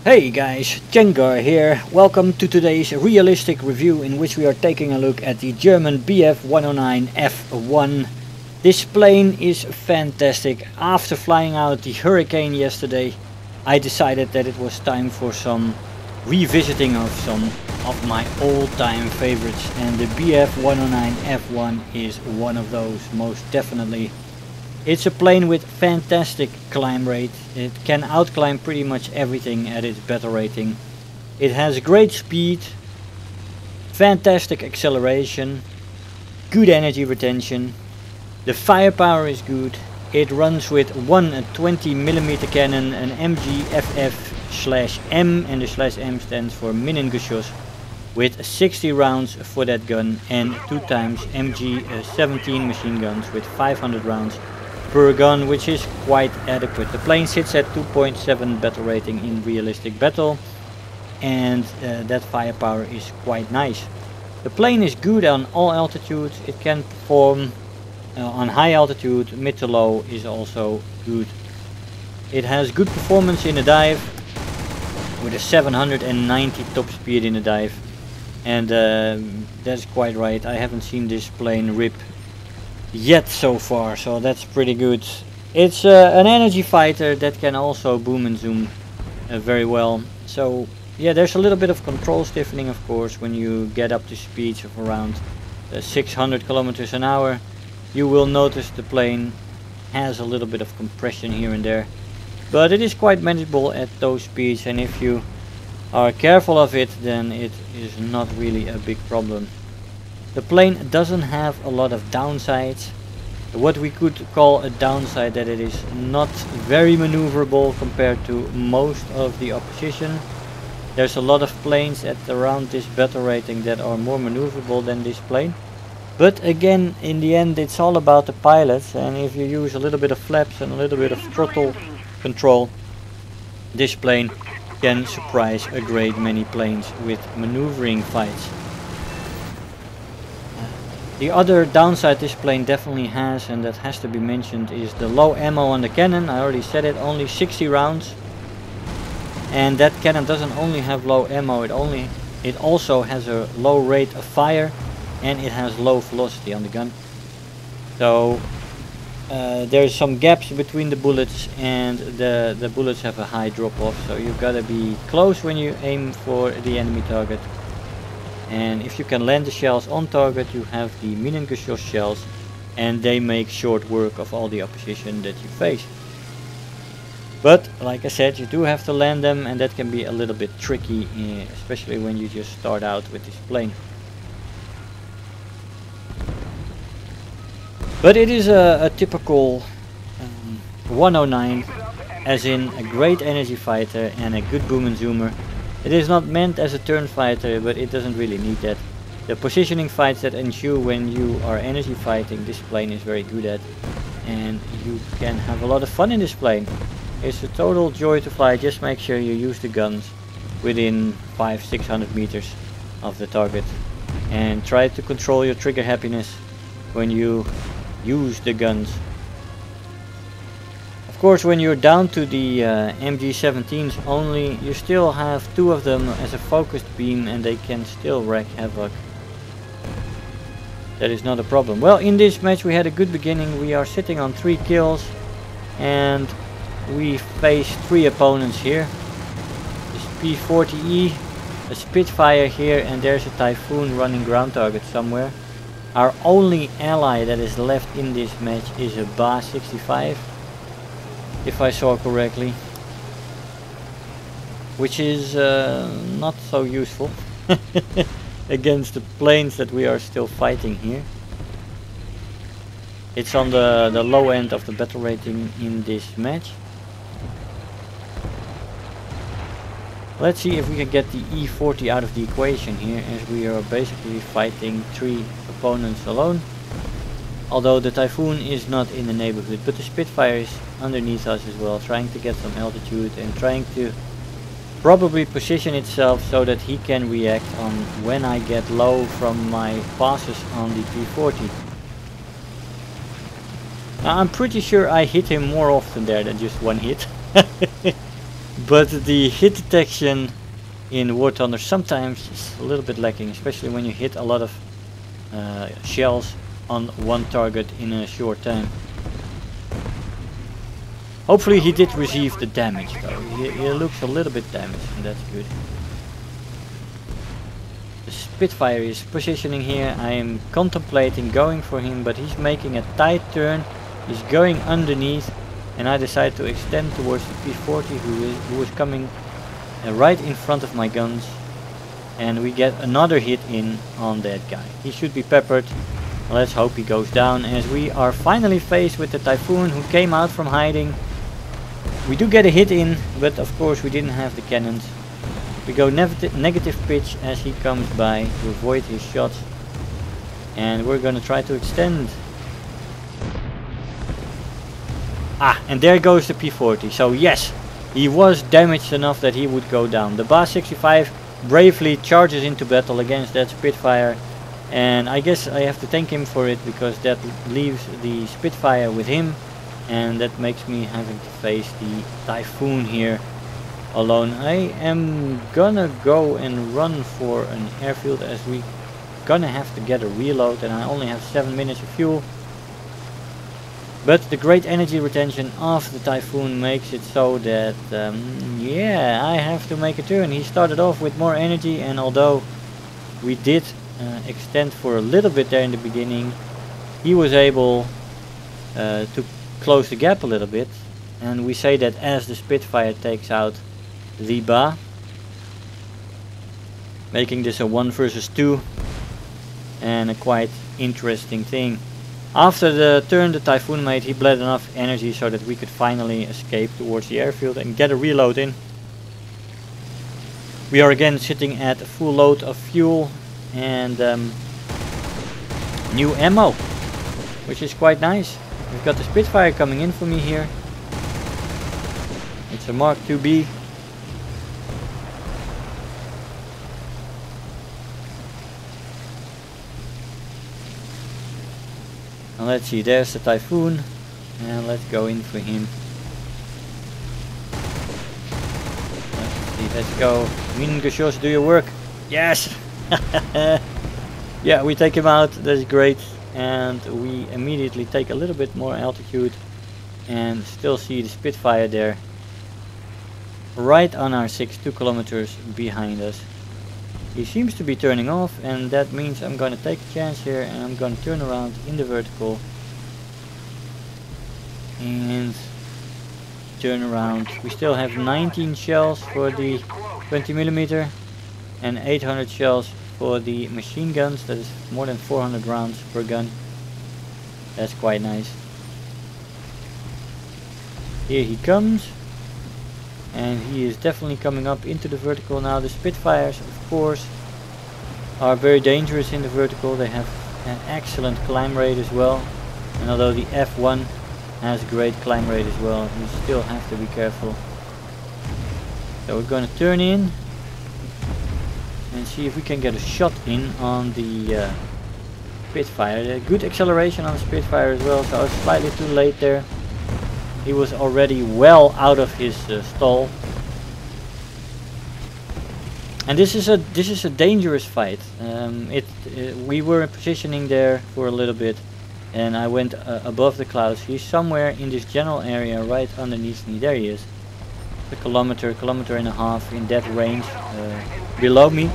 Hey guys, Jengar here. Welcome to today's realistic review in which we are taking a look at the German Bf-109 F-1. This plane is fantastic. After flying out the Hurricane yesterday, I decided that it was time for some revisiting of some of my all-time favorites, and the Bf-109 F-1 is one of those, most definitely. It's a plane with fantastic climb rate. It can outclimb pretty much everything at its battle rating. It has great speed, fantastic acceleration, good energy retention. The firepower is good. It runs with one 20mm cannon, an MG FF/M, and the /M stands for Minengeschoss, with 60 rounds for that gun, and 2 times MG 17 machine guns with 500 rounds per gun, which is quite adequate. The plane sits at 2.7 battle rating in realistic battle, and that firepower is quite nice. The plane is good on all altitudes. It can perform on high altitude. Mid to low is also good. It has good performance in a dive with a 790 top speed in a dive, and that's quite right. I haven't seen this plane rip yet so far, so that's pretty good. It's an energy fighter that can also boom and zoom very well. So yeah, there's a little bit of control stiffening, of course, when you get up to speeds of around 600 kilometers an hour. You will notice the plane has a little bit of compression here and there, but it is quite manageable at those speeds, and if you are careful of it, then it is not really a big problem. The plane doesn't have a lot of downsides. What we could call a downside, that it is not very maneuverable compared to most of the opposition. There's a lot of planes at around this battle rating that are more maneuverable than this plane. But again, in the end, it's all about the pilots, and if you use a little bit of flaps and a little bit of throttle control, this plane can surprise a great many planes with maneuvering fights. The other downside this plane definitely has, and that has to be mentioned, is the low ammo on the cannon. I already said it, only 60 rounds. And that cannon doesn't only have low ammo, it also has a low rate of fire, and it has low velocity on the gun. So there's some gaps between the bullets, and the bullets have a high drop off, so you've got to be close when you aim for the enemy target. And if you can land the shells on target, you have the Minengeschoss shells, and they make short work of all the opposition that you face. But like I said, you do have to land them, and that can be a little bit tricky, especially when you just start out with this plane. But it is a typical 109, as in a great energy fighter and a good boom and zoomer. It is not meant as a turn fighter, but it doesn't really need that. The positioning fights that ensue when you are energy fighting, this plane is very good at, and you can have a lot of fun in this plane. It's a total joy to fly. Just make sure you use the guns within 500-600 meters of the target, and try to control your trigger happiness when you use the guns. Of course, when you're down to the MG17s only, you still have 2 of them as a focused beam, and they can still wreak havoc. That is not a problem. Well, in this match we had a good beginning. We are sitting on 3 kills, and we face 3 opponents here. This P-40E, a Spitfire here, and there's a Typhoon running ground target somewhere. Our only ally that is left in this match is a Ba-65. If I saw correctly, which is not so useful against the planes that we are still fighting here. It's on the low end of the battle rating in this match. Let's see if we can get the E-40 out of the equation here, as we are basically fighting 3 opponents alone. Although the Typhoon is not in the neighborhood, but the Spitfire is underneath us as well, trying to get some altitude and trying to probably position itself so that he can react on when I get low from my passes on the P-40. Now, I'm pretty sure I hit him more often there than just one hit. But the hit detection in War Thunder sometimes is a little bit lacking, especially when you hit a lot of shells on one target in a short time. Hopefully he did receive the damage though. He looks a little bit damaged, and that's good. The Spitfire is positioning here. I am contemplating going for him, but he's making a tight turn. He's going underneath, and I decide to extend towards the P-40 who is coming right in front of my guns. And we get another hit in on that guy. He should be peppered. Let's hope he goes down, as we are finally faced with the Typhoon who came out from hiding. We do get a hit in, but of course we didn't have the cannons. We go negative pitch as he comes by to avoid his shots. And we're gonna try to extend. Ah, and there goes the P-40. So yes, he was damaged enough that he would go down. The Ba-65 bravely charges into battle against that Spitfire. And I guess I have to thank him for it, because that leaves the Spitfire with him. And that makes me having to face the Typhoon here alone. I am gonna go and run for an airfield, as we gonna have to get a reload, and I only have 7 minutes of fuel. But the great energy retention of the Typhoon makes it so that yeah, I have to make a turn. He started off with more energy, and although we did extend for a little bit there in the beginning, he was able to close the gap a little bit. And we say that as the Spitfire takes out the Ba, making this a 1 versus 2, and a quite interesting thing. After the turn the Typhoon made, he bled enough energy so that we could finally escape towards the airfield and get a reload in. We are again sitting at a full load of fuel and new ammo, which is quite nice. We've got the Spitfire coming in for me here. It's a Mark IIB. And let's see, there's the Typhoon, and let's go in for him. Let's see, let's go. Mingushos, do your work. Yes! Yeah, we take him out, that's great. And we immediately take a little bit more altitude and still see the Spitfire there, right on our 2 kilometers behind us. He seems to be turning off, and that means I'm going to take a chance here, and I'm going to turn around in the vertical and turn around. We still have 19 shells for the 20mm and 800 shells for the machine guns. That is more than 400 rounds per gun. That's quite nice. Here he comes, and he is definitely coming up into the vertical now. The Spitfires, of course, are very dangerous in the vertical. They have an excellent climb rate as well, and although the F-1 has great climb rate as well, you still have to be careful. So we're going to turn in and see if we can get a shot in on the Spitfire. Good acceleration on the Spitfire as well, so I was slightly too late there. He was already well out of his stall. And this is a dangerous fight. We were positioning there for a little bit, and I went above the clouds. He's somewhere in this general area right underneath me. There he is. A kilometer and a half in that range below me.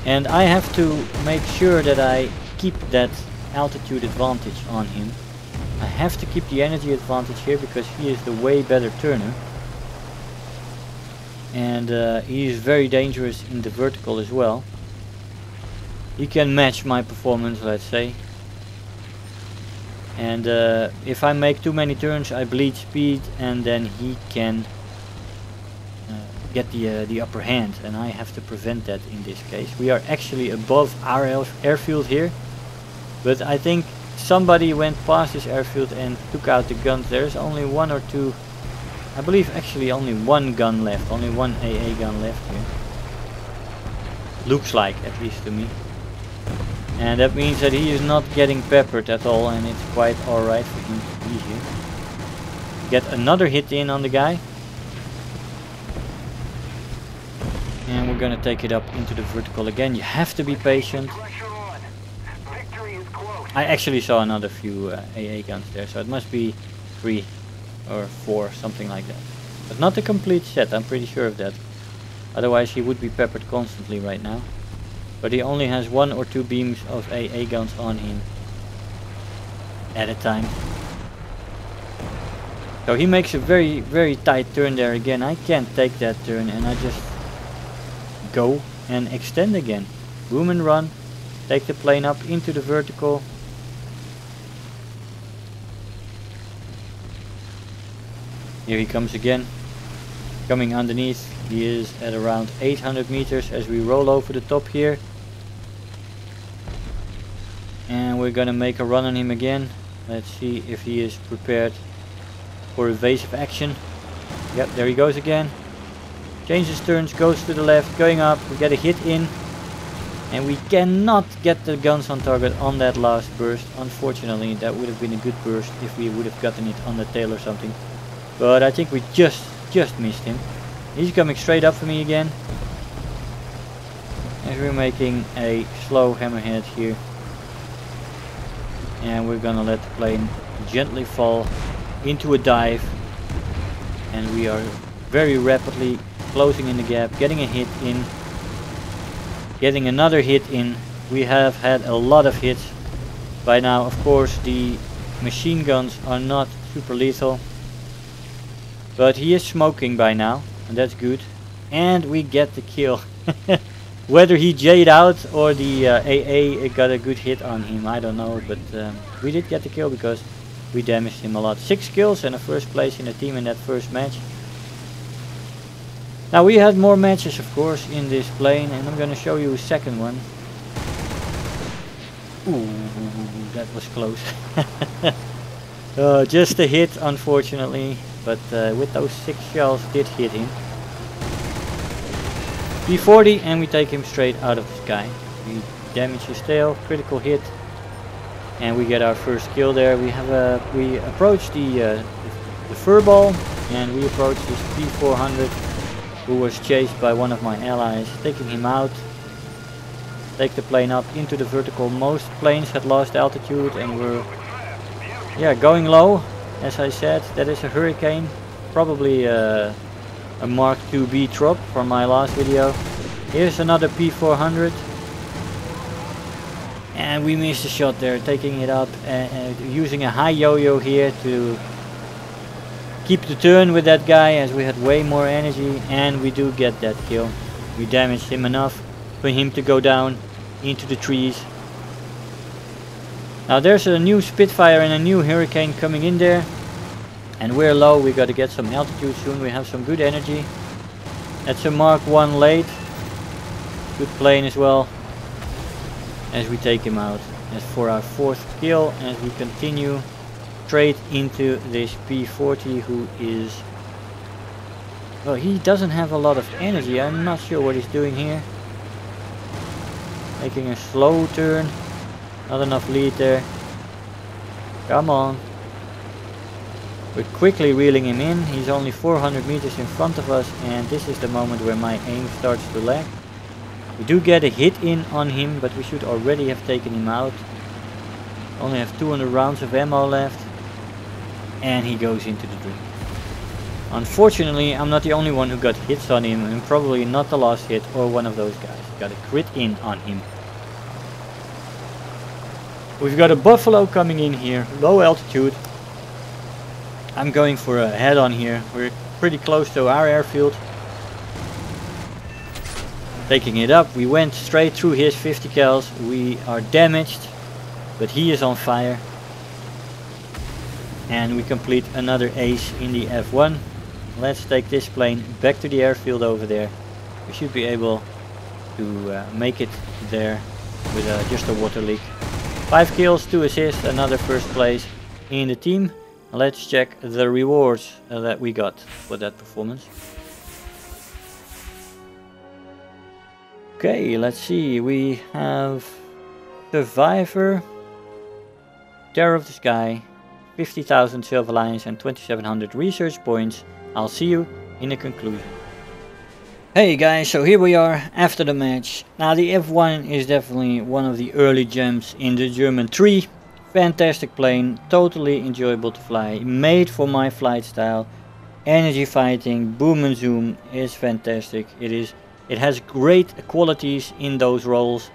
And I have to make sure that I keep that altitude advantage on him. I have to keep the energy advantage here because he is the way better turner. And he is very dangerous in the vertical as well. He can match my performance, let's say. And if I make too many turns, I bleed speed, and then he can get the upper hand, and I have to prevent that in this case. We are actually above our airfield here, but I think somebody went past this airfield and took out the guns. There's only one or two, I believe actually only one gun left, only one AA gun left here. Looks like, at least to me. And that means that he is not getting peppered at all, and it's quite alright for him to be here. Get another hit in on the guy. And we're gonna take it up into the vertical again. You have to be patient. I actually saw another few AA guns there, so it must be 3 or 4, something like that. But not a complete set, I'm pretty sure of that. Otherwise he would be peppered constantly right now. But he only has 1 or 2 beams of AA guns on him at a time. So he makes a very, very tight turn there again. I can't take that turn and I just go and extend again. Boom and run. Take the plane up into the vertical. Here he comes again. Coming underneath. He is at around 800 meters as we roll over the top here. And we're gonna make a run on him again. Let's see if he is prepared for evasive action. Yep, there he goes again. Changes turns, goes to the left, going up. We get a hit in. And we cannot get the guns on target on that last burst. Unfortunately, that would have been a good burst if we would have gotten it on the tail or something. But I think we just missed him. He's coming straight up for me again. As we're making a slow hammerhead here. And we're gonna let the plane gently fall into a dive. And we are very rapidly closing in the gap, getting a hit in. Getting another hit in. We have had a lot of hits by now. Of course the machine guns are not super lethal. But he is smoking by now. And that's good. And we get the kill. Whether he J'd out or the AA got a good hit on him, I don't know. But we did get the kill because we damaged him a lot. 6 kills and a first place in the team in that first match. Now we had more matches of course in this plane and I'm gonna show you a second one. Ooh, that was close. Just a hit unfortunately, but with those 6 shells did hit him. P40 and we take him straight out of the sky. We damage his tail, critical hit, and we get our first kill there. We approach the furball and we approach this P400 who was chased by one of my allies, taking him out. Take the plane up into the vertical. Most planes had lost altitude and were going low. As I said, that is a Hurricane, probably a Mark IIB trop from my last video. Here's another P400 and we missed a shot there, taking it up and using a high yo-yo here to keep the turn with that guy as we had way more energy, and we do get that kill. We damaged him enough for him to go down into the trees. Now there's a new Spitfire and a new Hurricane coming in there. And we're low, we gotta get some altitude soon, we have some good energy. That's a Mark 1 late. Good plane as well. As we take him out. As for our 4th kill, as we continue straight into this P40 who is... Well, he doesn't have a lot of energy, I'm not sure what he's doing here. Making a slow turn. Not enough lead there. Come on. We're quickly reeling him in. He's only 400 meters in front of us and this is the moment where my aim starts to lag. We do get a hit in on him, but we should already have taken him out. Only have 200 rounds of ammo left. And he goes into the drink. Unfortunately, I'm not the only one who got hits on him and probably not the last hit or one of those guys. Got a crit in on him. We've got a Buffalo coming in here, low altitude. I'm going for a head-on here. We're pretty close to our airfield. Taking it up, we went straight through his 50 cals. We are damaged, but he is on fire. And we complete another ace in the F-1. Let's take this plane back to the airfield over there. We should be able to make it there with just a water leak. 5 kills, 2 assists, another first place in the team. Let's check the rewards that we got for that performance. Okay, let's see. We have Survivor, Terror of the Sky, 50,000 Silver Lions and 2700 research points. I'll see you in the conclusion. Hey guys, so here we are after the match. Now the F-1 is definitely one of the early gems in the German 3. Fantastic plane, totally enjoyable to fly, made for my flight style. Energy fighting, boom and zoom is fantastic. It has great qualities in those roles,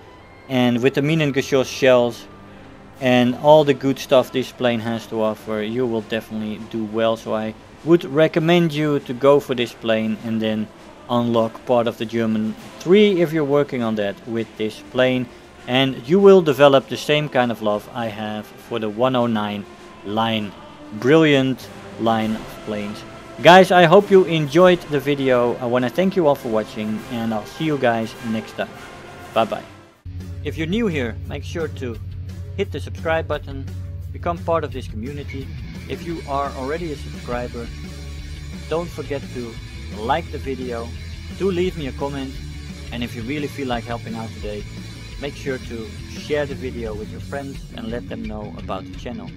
and with the Minengeschoss shells and all the good stuff this plane has to offer, you will definitely do well. So I would recommend you to go for this plane and then unlock part of the German 3 if you're working on that with this plane, and you will develop the same kind of love I have for the 109 line. Brilliant line of planes. Guys, I hope you enjoyed the video. I want to thank you all for watching, and I'll see you guys next time. Bye bye. If you're new here, make sure to hit the subscribe button, become part of this community. If you are already a subscriber, don't forget to like the video, do leave me a comment, and if you really feel like helping out today, make sure to share the video with your friends and let them know about the channel.